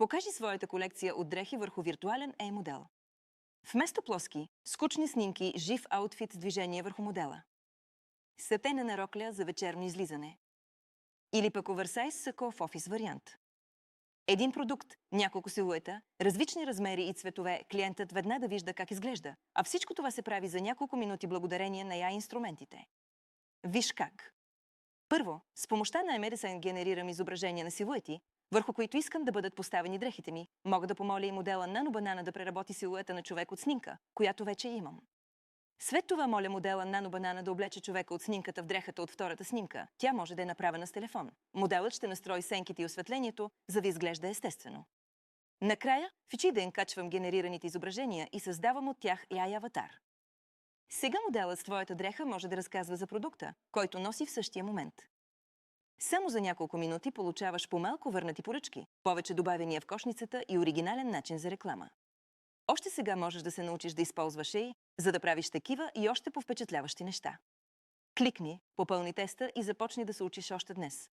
Покажи своята колекция от дрехи върху виртуален модел. Вместо плоски, скучни снимки, жив аутфит с движение върху модела. Сатенена рокля за вечерно излизане. Или пък оверсайз сако в офис вариант. Един продукт, няколко силуета, различни размери и цветове, клиентът веднага вижда как изглежда, а всичко това се прави за няколко минути благодарение на инструментите. Виж как. Първо, с помощта на iMedicine генерирам изображения на силуети, върху които искам да бъдат поставени дрехите ми. Мога да помоля и модела Nano Banana да преработи силуета на човек от снимка, която вече имам. След това моля модела Nano Banana да облече човека от снимката в дрехата от втората снимка. Тя може да е направена с телефон. Моделът ще настрои сенките и осветлението, за да изглежда естествено. Накрая, в Ichiden качвам генерираните изображения и създавам от тях AI аватар. Сега моделът с твоята дреха може да разказва за продукта, който носи в същия момент. Само за няколко минути получаваш по-малко върнати поръчки, повече добавения в кошницата и оригинален начин за реклама. Още сега можеш да се научиш да използваш AI, за да правиш такива и още по-впечатляващи неща. Кликни, попълни теста и започни да се учиш още днес.